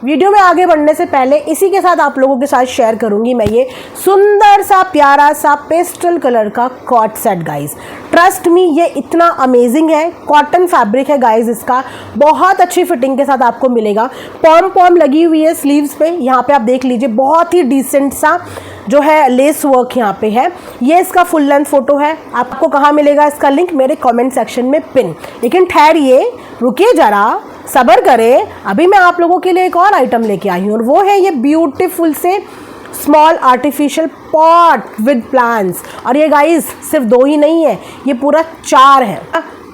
Video में आगे बढ़ने से पहले इसी के साथ आप लोगों के साथ शेयर करूंगी मैं ये सुंदर सा प्यारा सा पेस्टल कलर का cot set guys. Trust me, ये इतना अमेजिंग है। कॉटन फैब्रिक है गाइस, इसका बहुत अच्छी फिटिंग के साथ आपको मिलेगा। पॉम लगी हुई है स्लीव्स पे, यहाँ पे आप देख लीजिए बहुत ही डिसेंट सा जो है लेस वर्क यहाँ पे है। ये इसका फुल लेंथ फोटो है। आपको कहाँ मिलेगा इसका लिंक? मेरे कमेंट सेक्शन में पिन। लेकिन ठहरिए, रुकिए जरा, सब्र करें, अभी मैं आप लोगों के लिए एक और आइटम लेके आई हूँ और वो है ये ब्यूटीफुल से small artificial pot with plants. और ये गाइस सिर्फ 2 ही नहीं है, ये पूरा 4 है,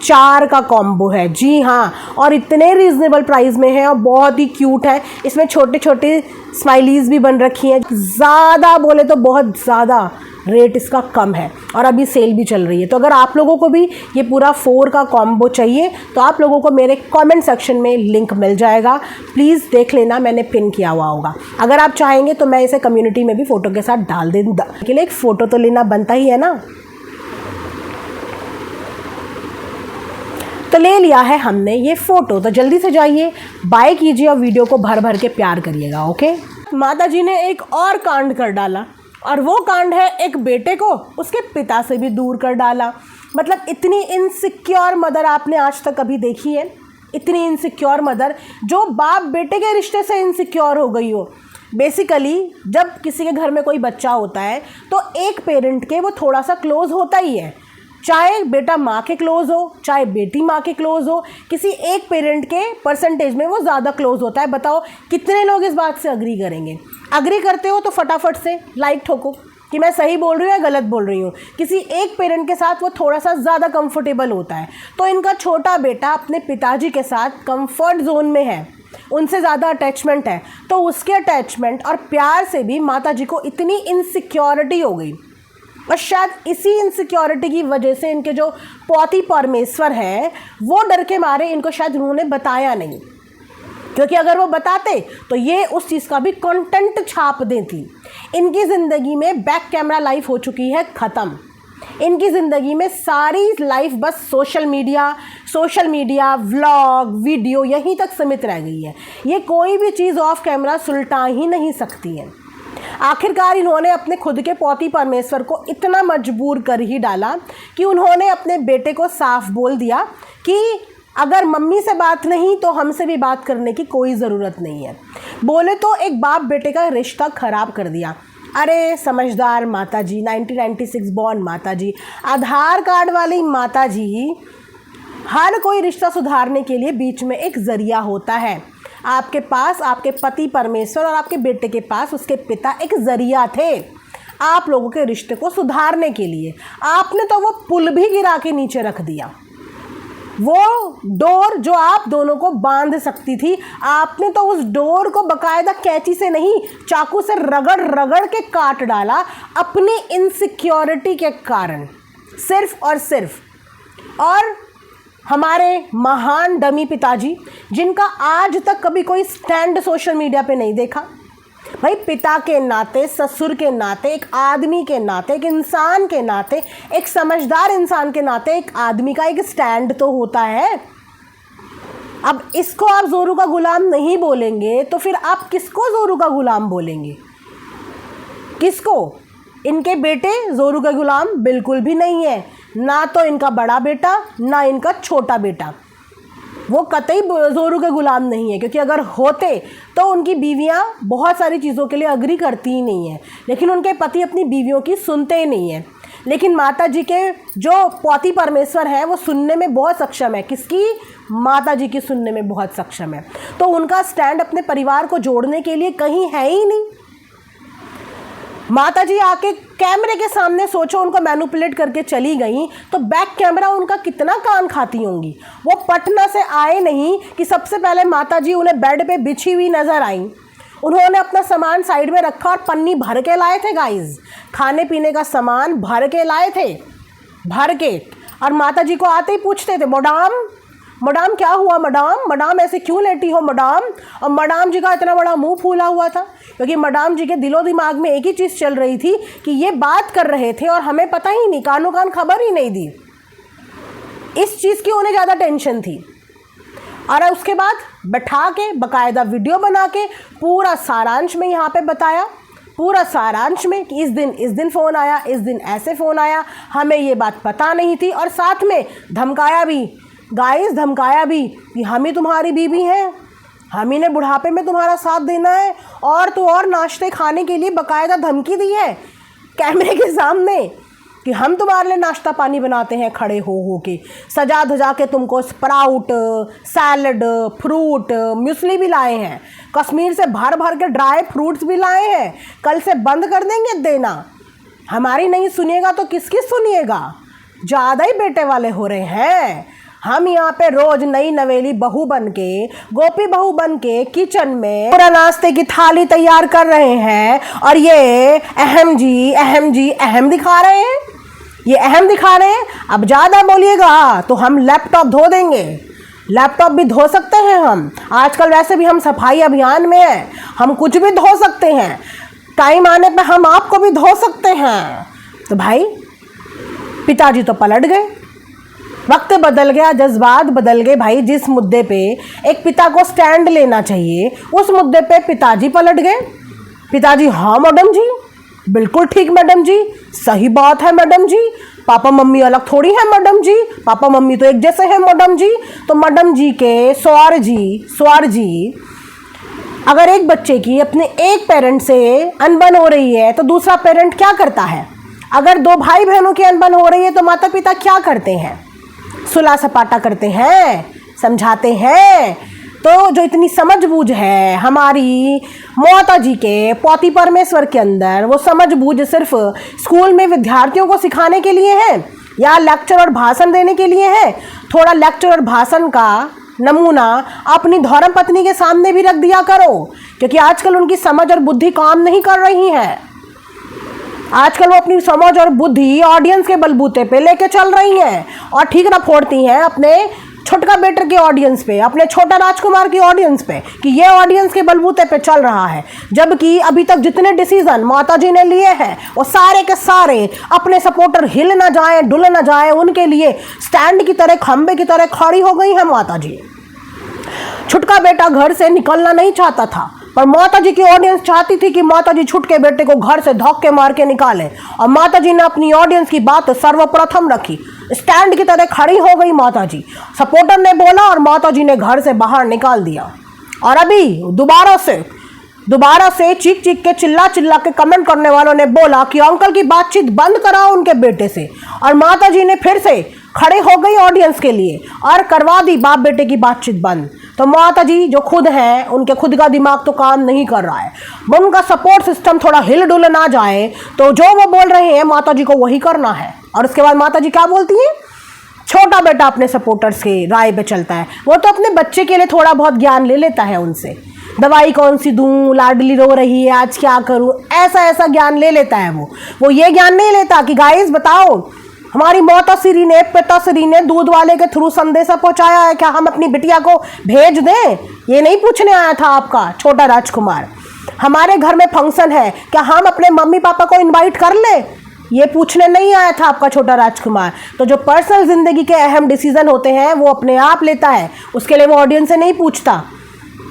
4 का कॉम्बो है। जी हाँ, और इतने रीजनेबल प्राइस में है और बहुत ही क्यूट है। इसमें छोटे छोटे स्माइलीज भी बन रखी हैं। ज़्यादा बोले तो बहुत ज़्यादा रेट इसका कम है और अभी सेल भी चल रही है। तो अगर आप लोगों को भी ये पूरा 4 का कॉम्बो चाहिए तो आप लोगों को मेरे कमेंट सेक्शन में लिंक मिल जाएगा, प्लीज़ देख लेना, मैंने पिन किया हुआ होगा। अगर आप चाहेंगे तो मैं इसे कम्युनिटी में भी फ़ोटो के साथ डाल दूँगा। के लिए एक फ़ोटो तो लेना बनता ही है ना, तो ले लिया है हमने ये फ़ोटो। तो जल्दी से जाइए, बाय कीजिए और वीडियो को भर भर के प्यार करिएगा। ओके, माता जी ने एक और कांड कर डाला और वो कांड है एक बेटे को उसके पिता से भी दूर कर डाला। मतलब इतनी इनसिक्योर मदर आपने आज तक कभी देखी है? इतनी इनसिक्योर मदर जो बाप बेटे के रिश्ते से इनसिक्योर हो गई हो। बेसिकली जब किसी के घर में कोई बच्चा होता है तो एक पेरेंट के वो थोड़ा सा क्लोज होता ही है, चाहे बेटा माँ के क्लोज हो चाहे बेटी माँ के क्लोज हो, किसी एक पेरेंट के परसेंटेज में वो ज़्यादा क्लोज होता है। बताओ कितने लोग इस बात से अग्री करेंगे? अग्री करते हो तो फटाफट से लाइक ठोको कि मैं सही बोल रही हूँ या गलत बोल रही हूँ। किसी एक पेरेंट के साथ वो थोड़ा सा ज़्यादा कंफर्टेबल होता है, तो इनका छोटा बेटा अपने पिताजी के साथ कंफर्ट जोन में है, उनसे ज़्यादा अटैचमेंट है। तो उसके अटैचमेंट और प्यार से भी माता जी को इतनी इनसिक्योरिटी हो गई और शायद इसी इनसिक्योरिटी की वजह से इनके जो पौती परमेश्वर हैं वो डर के मारे इनको शायद उन्होंने बताया नहीं, क्योंकि अगर वो बताते तो ये उस चीज़ का भी कंटेंट छाप देती। इनकी ज़िंदगी में बैक कैमरा लाइफ हो चुकी है ख़त्म। इनकी ज़िंदगी में सारी लाइफ बस सोशल मीडिया व्लॉग वीडियो यहीं तक सीमित रह गई है। ये कोई भी चीज़ ऑफ कैमरा सुलटा ही नहीं सकती है। आखिरकार इन्होंने अपने खुद के पौती परमेश्वर को इतना मजबूर कर ही डाला कि उन्होंने अपने बेटे को साफ बोल दिया कि अगर मम्मी से बात नहीं तो हमसे भी बात करने की कोई ज़रूरत नहीं है। बोले तो एक बाप बेटे का रिश्ता ख़राब कर दिया। अरे समझदार माता जी, 1996 बॉर्न माता जी, आधार कार्ड वाली माता जी, हर कोई रिश्ता सुधारने के लिए बीच में एक ज़रिया होता है। आपके पास आपके पति परमेश्वर और आपके बेटे के पास उसके पिता एक ज़रिया थे आप लोगों के रिश्ते को सुधारने के लिए। आपने तो वो पुल भी गिरा के नीचे रख दिया। वो डोर जो आप दोनों को बांध सकती थी, आपने तो उस डोर को बकायदा कैंची से नहीं चाकू से रगड़ रगड़ के काट डाला अपनी इनसिक्योरिटी के कारण, सिर्फ और सिर्फ। और हमारे महान डमी पिताजी जिनका आज तक कभी कोई स्टैंड सोशल मीडिया पे नहीं देखा। भाई पिता के नाते, ससुर के नाते, एक आदमी के नाते, एक इंसान के नाते, एक समझदार इंसान के नाते एक आदमी का एक स्टैंड तो होता है। अब इसको आप जोरू का गुलाम नहीं बोलेंगे तो फिर आप किसको जोरू का गुलाम बोलेंगे? किसको? इनके बेटे जोरू का गुलाम बिल्कुल भी नहीं है, ना तो इनका बड़ा बेटा ना इनका छोटा बेटा, वो कतई जोरू के गुलाम नहीं है। क्योंकि अगर होते तो उनकी बीवियां बहुत सारी चीज़ों के लिए अग्री करती ही नहीं है, लेकिन उनके पति अपनी बीवियों की सुनते ही नहीं है। लेकिन माता जी के जो पौती परमेश्वर हैं वो सुनने में बहुत सक्षम है। किसकी? माता जी की सुनने में बहुत सक्षम है। तो उनका स्टैंड अपने परिवार को जोड़ने के लिए कहीं है ही नहीं। माता जी आके कैमरे के सामने सोचो उनको मैनिपुलेट करके चली गई तो बैक कैमरा उनका कितना कान खाती होंगी। वो पटना से आए नहीं कि सबसे पहले माता जी उन्हें बेड पे बिछी हुई नजर आई। उन्होंने अपना सामान साइड में रखा और पन्नी भर के लाए थे गाइस, खाने पीने का सामान भर के लाए थे, भर के। और माता जी को आते ही पूछते थे, मैडम क्या हुआ मैडम ऐसे क्यों लेटी हो मैडम? और मैडम जी का इतना बड़ा मुंह फूला हुआ था क्योंकि मैडम जी के दिलो दिमाग में एक ही चीज़ चल रही थी कि ये बात कर रहे थे और हमें पता ही नहीं, कानों कान खबर ही नहीं दी। इस चीज़ की उन्हें ज़्यादा टेंशन थी। और उसके बाद बैठा के बाकायदा वीडियो बना के पूरा सारांश में यहाँ पे बताया, पूरा सारांश में कि इस दिन फ़ोन आया, इस दिन ऐसे फ़ोन आया, हमें ये बात पता नहीं थी, और साथ में धमकाया भी, गाइस धमकाया भी कि हम ही तुम्हारी बीवी हैं, हम ही ने बुढ़ापे में तुम्हारा साथ देना है, और तो और नाश्ते खाने के लिए बाकायदा धमकी दी है कैमरे के सामने कि हम तुम्हारे लिए नाश्ता पानी बनाते हैं खड़े हो के, सजा धजा के तुमको स्प्राउट, सैलड, फ्रूट, म्यूसली भी लाए हैं, कश्मीर से भर भर के ड्राई फ्रूट्स भी लाए हैं, कल से बंद कर देंगे देना। हमारी नहीं सुनिएगा तो किसकी सुनिएगा, ज़्यादा ही बेटे वाले हो रहे हैं। हम यहाँ पे रोज नई नवेली बहू बन के, गोपी बहू बन के किचन में पूरा नाश्ते की थाली तैयार कर रहे हैं, और ये अहम दिखा रहे हैं, ये अहम दिखा रहे हैं। अब ज़्यादा बोलिएगा तो हम लैपटॉप धो देंगे, लैपटॉप भी धो सकते हैं हम, आजकल वैसे भी हम सफाई अभियान में हैं, हम कुछ भी धो सकते हैं, टाइम आने पे हम आपको भी धो सकते हैं। तो भाई पिताजी तो पलट गए, वक्त बदल गया, जज्बात बदल गए भाई। जिस मुद्दे पे एक पिता को स्टैंड लेना चाहिए उस मुद्दे पे पिताजी पलट गए। पिताजी हाँ मैडम जी, बिल्कुल ठीक मैडम जी, सही बात है मैडम जी, पापा मम्मी अलग थोड़ी है मैडम जी, पापा मम्मी तो एक जैसे हैं मैडम जी। तो मैडम जी के स्वार जी, अगर एक बच्चे की अपने एक पेरेंट से अनबन हो रही है तो दूसरा पेरेंट क्या करता है? अगर दो भाई बहनों की अनबन हो रही है तो माता पिता क्या करते हैं? सुलह सपाटा करते हैं, समझाते हैं। तो जो इतनी समझबूझ है हमारी माता जी के पौती परमेश्वर के अंदर, वो समझबूझ सिर्फ स्कूल में विद्यार्थियों को सिखाने के लिए है या लेक्चर और भाषण देने के लिए है? थोड़ा लेक्चर और भाषण का नमूना अपनी धर्म पत्नी के सामने भी रख दिया करो, क्योंकि आजकल उनकी समझ और बुद्धि काम नहीं कर रही है। आजकल वो अपनी समझ और बुद्धि ऑडियंस के बलबूते पे लेके चल रही हैं और ठीक ना फोड़ती हैं अपने छोटका बेटर के ऑडियंस पे, अपने छोटा राजकुमार की ऑडियंस पे, कि ये ऑडियंस के बलबूते पे चल रहा है। जबकि अभी तक जितने डिसीजन माता जी ने लिए हैं वो सारे के सारे अपने सपोर्टर हिल ना जाए, डुल ना जाए, उनके लिए स्टैंड की तरह, खंबे की तरह खड़ी हो गई है माता जी। छुटका बेटा घर से निकलना नहीं चाहता था, पर माता जी की ऑडियंस चाहती थी कि माता जी छुटके बेटे को घर से धक्के मार के निकालें, और माता जी ने अपनी ऑडियंस की बात सर्वप्रथम रखी, स्टैंड की तरह खड़ी हो गई माता जी। सपोर्टर ने बोला और माता जी ने घर से बाहर निकाल दिया। और अभी दोबारा से चीख चीख के चिल्ला के कमेंट करने वालों ने बोला कि अंकल की बातचीत बंद कराओ उनके बेटे से, और माता जी ने फिर से खड़े हो गई ऑडियंस के लिए और करवा दी बाप बेटे की बातचीत बंद। तो माता जी जो खुद हैं, उनके खुद का दिमाग तो काम नहीं कर रहा है, उनका सपोर्ट सिस्टम थोड़ा हिल डुल ना जाए तो जो वो बोल रहे हैं माता जी को वही करना है। और उसके बाद माता जी क्या बोलती हैं? छोटा बेटा अपने सपोर्टर्स के राय पे चलता है, वो तो अपने बच्चे के लिए थोड़ा बहुत ज्ञान ले लेता है उनसे, दवाई कौन सी दूं, लाडली रो रही है आज क्या करूं, ऐसा ज्ञान ले लेता है। वो ये ज्ञान नहीं लेता कि गाइस बताओ हमारी माताश्री ने, पिताश्री ने दूध वाले के थ्रू संदेशा पहुंचाया है, क्या हम अपनी बिटिया को भेज दें? ये नहीं पूछने आया था आपका छोटा राजकुमार। हमारे घर में फंक्शन है, क्या हम अपने मम्मी पापा को इनवाइट कर ले? ये पूछने नहीं आया था आपका छोटा राजकुमार। तो जो पर्सनल जिंदगी के अहम डिसीजन होते हैं वो अपने आप लेता है, उसके लिए वो ऑडियंस से नहीं पूछता,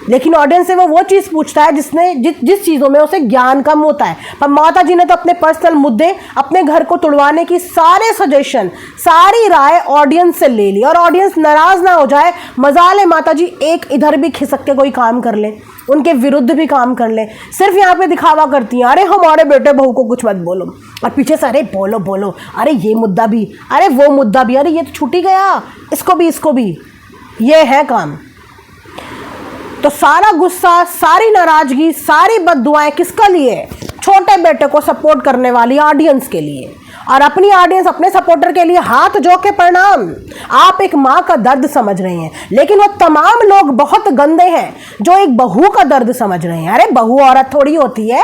लेकिन ऑडियंस से वो चीज़ पूछता है जिस चीज़ों में उसे ज्ञान कम होता है। पर माता जी ने तो अपने पर्सनल मुद्दे, अपने घर को तुड़वाने की सारे सजेशन, सारी राय ऑडियंस से ले ली, और ऑडियंस नाराज ना हो जाए, मजाल माता जी एक इधर भी खिसक के कोई काम कर ले, उनके विरुद्ध भी काम कर ले। सिर्फ यहाँ पे दिखावा करती हैं, अरे हमारे बेटे बहू को कुछ मत बोलो, और पीछे से अरे बोलो, अरे ये मुद्दा भी, अरे वो मुद्दा भी, अरे ये तो छूट ही गया, इसको भी। ये है काम। तो सारा गुस्सा, सारी नाराजगी, सारी बद्दुआएं किसका लिए? छोटे बेटे को सपोर्ट करने वाली ऑडियंस के लिए। और अपनी ऑडियंस, अपने सपोर्टर के लिए हाथ जोड़ के प्रणाम। आप एक माँ का दर्द समझ रहे हैं, लेकिन वो तमाम लोग बहुत गंदे हैं जो एक बहू का दर्द समझ रहे हैं। अरे बहू औरत थोड़ी होती है,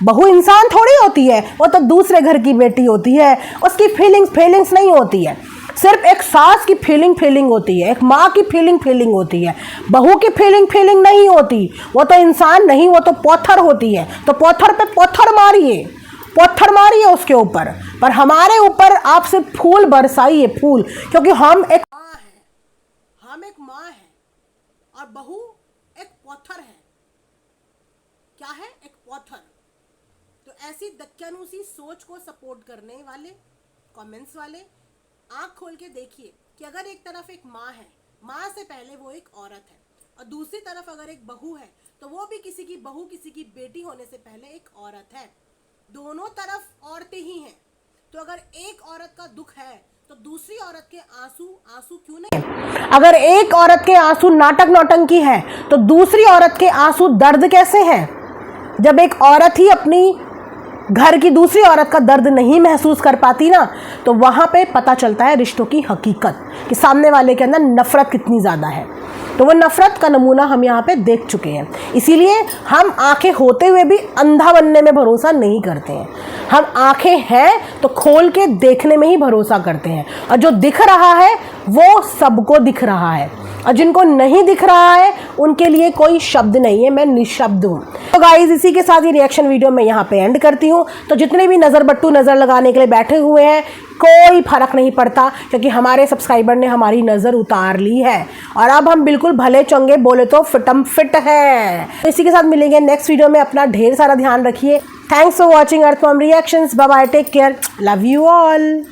बहू इंसान थोड़ी होती है, वो तो दूसरे घर की बेटी होती है, उसकी फीलिंग्स नहीं होती है। सिर्फ एक सास की फीलिंग होती है, एक माँ की फीलिंग होती है, बहू की फीलिंग नहीं होती। वो तो इंसान नहीं, वो तो पत्थर होती है। तो पत्थर पे पत्थर मारिए उसके ऊपर, पर हमारे ऊपर आप सिर्फ फूल बरसाइए, फूल, क्योंकि हम एक माँ हैं और बहू पौथर है। क्या है? एक पौथर। तो ऐसी दक्यानुसी सोच को सपोर्ट करने वाले कमेंट्स वाले आंख खोल के देखिए कि अगर एक तरफ एक माँ है, माँ से पहले वो एक औरत है, और दूसरी तरफ अगर एक बहू है तो वो भी किसी की बहू, किसी की बेटी होने से पहले एक औरत है। दोनों तरफ औरतें ही हैं। तो अगर एक औरत का दुख है तो दूसरी औरत के आंसू आंसू क्यों नहीं? अगर एक औरत के आंसू नाटक नौटंकी है तो दूसरी औरत के आंसू दर्द कैसे है? जब एक औरत ही अपनी घर की दूसरी औरत का दर्द नहीं महसूस कर पाती ना, तो वहां पे पता चलता है रिश्तों की हकीकत कि सामने वाले के अंदर नफरत कितनी ज़्यादा है। तो वो नफरत का नमूना हम यहाँ पे देख चुके हैं। इसीलिए हम आंखें होते हुए भी अंधा बनने में भरोसा नहीं करते हैं। हम आंखें हैं तो खोल के देखने में ही भरोसा करते हैं, और जो दिख रहा है वो सबको दिख रहा है, और जिनको नहीं दिख रहा है उनके लिए कोई शब्द नहीं है, मैं निशब्द हूँ। तो गाइस, इसी के साथ ये रिएक्शन वीडियो मैं यहाँ पे एंड करती हूँ। तो जितने भी नज़र बट्टू नज़र लगाने के लिए बैठे हुए हैं, कोई फर्क नहीं पड़ता, क्योंकि हमारे सब्सक्राइबर ने हमारी नज़र उतार ली है और अब हम बिल्कुल भले चंगे, बोले तो फिटम फिट है। तो इसी के साथ मिलेंगे नेक्स्ट वीडियो में। अपना ढेर सारा ध्यान रखिए। Thanks for watching earthworm reactions. Bye bye, take care, love you all.